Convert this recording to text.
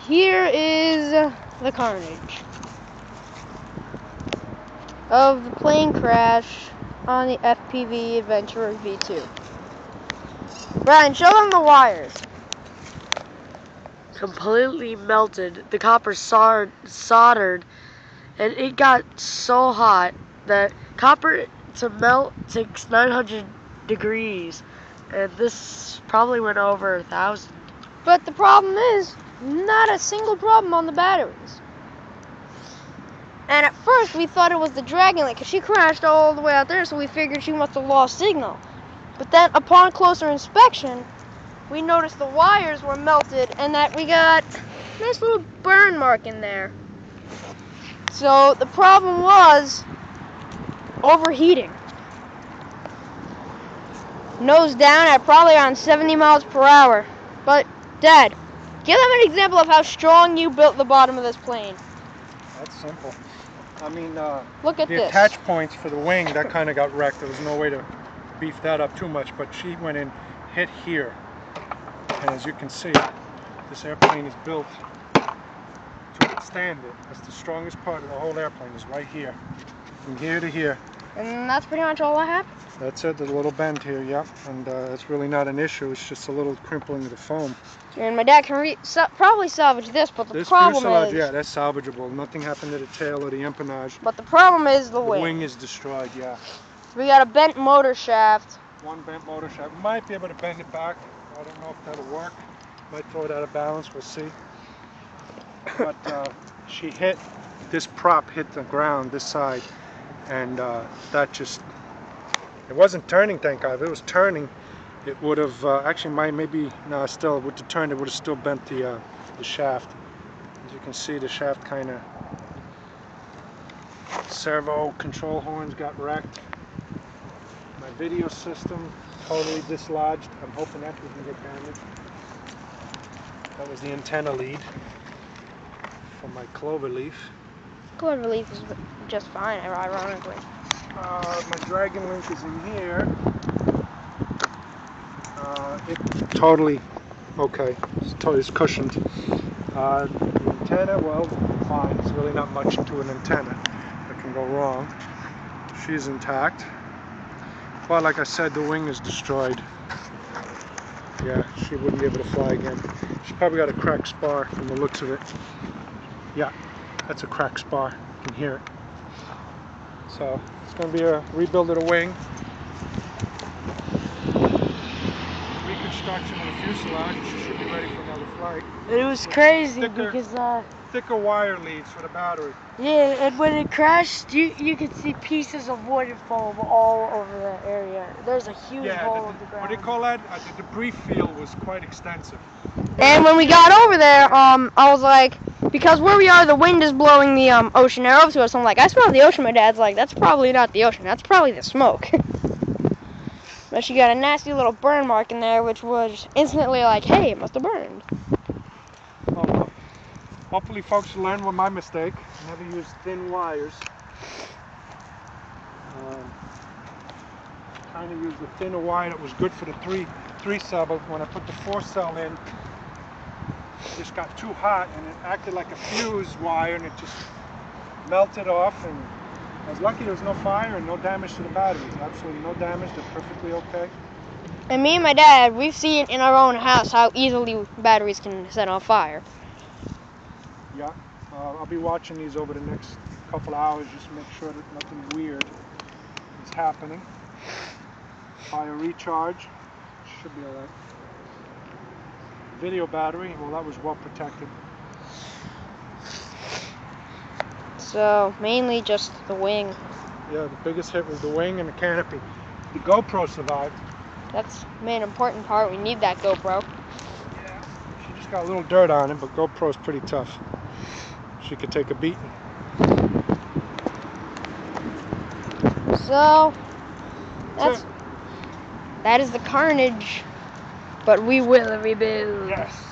Here is the carnage of the plane crash on the FPV Adventurer V2. Brian, show them the wires. Completely melted. The copper soldered, and it got so hot that copper to melt takes 900 degrees, and this probably went over 1,000. But the problem is, not a single problem on the batteries. And at first we thought it was the Dragon Link, because she crashed all the way out there, so we figured she must have lost signal. But then upon closer inspection, we noticed the wires were melted and that we got a nice little burn mark in there. So the problem was overheating. Nose down at probably around 70 miles per hour. But Dad, give them an example of how strong you built the bottom of this plane. That's simple. I mean, look at the this. attach points for the wing, that kind of got wrecked. There was no way to beef that up too much, but she went in, hit here. And as you can see, this airplane is built to withstand it. That's the strongest part of the whole airplane, is right here. From here to here. And that's pretty much all that happened. That's it, there's a little bend here, yep. And it's really not an issue, it's just a little crimpling of the foam. And my dad can probably salvage this, but the This problem fuselage, is... yeah, that's salvageable. Nothing happened to the tail or the empennage. But the problem is the wing. The wing is destroyed, yeah. We got a bent motor shaft. One bent motor shaft. We might be able to bend it back. I don't know if that'll work. Might throw it out of balance, we'll see. But she hit, this prop hit the ground, this side, and that just, it wasn't turning, thank God. If it was turning, it would have, actually still, it would have turned, it would have still bent the shaft. As you can see, the shaft kind of, servo control horns got wrecked. My video system totally dislodged. I'm hoping that doesn't get damaged. That was the antenna lead for my clover leaf. Clover leaf is just fine, ironically. My Dragon Link is in here. It's totally okay. It's cushioned. The antenna, well, fine. There's really not much to an antenna that can go wrong. She's intact. But like I said, the wing is destroyed. Yeah, she wouldn't be able to fly again. She's probably got a cracked spar from the looks of it. Yeah, that's a cracked spar. You can hear it. So it's going to be a rebuild of the wing. Reconstruction of the fuselage. She should be ready for another flight. It was crazy because thicker wire leads for the battery. yeah, and when it crashed, you could see pieces of wood and foam all over that area. There's a huge hole in the ground. What do you call that? The debris field was quite extensive. And when we got over there, I was like, because where we are, the wind is blowing the ocean air over to us. I'm like, I smell the ocean. My dad's like, that's probably not the ocean. That's probably the smoke. But she got a nasty little burn mark in there, which was instantly like, hey, it must have burned. Well, hopefully folks learn from my mistake. Never use thin wires. Trying to use the thinner wire that was good for the three cell, but when I put the 4 cell in, it just got too hot and it acted like a fuse wire and it just melted off. And I was lucky there was no fire and no damage to the batteries. Absolutely no damage. They're perfectly okay. And me and my dad, we've seen in our own house how easily batteries can set on fire. Yeah, I'll be watching these over the next couple hours just to make sure that nothing weird is happening. Fire recharge, should be alright. Video battery, well, that was well protected. So mainly just the wing. Yeah, the biggest hit was the wing and the canopy. The GoPro survived. That's the main important part. We need that GoPro. Yeah, she just got a little dirt on it, but GoPro's pretty tough. She could take a beating. So that is the carnage, but we will rebuild. Yes.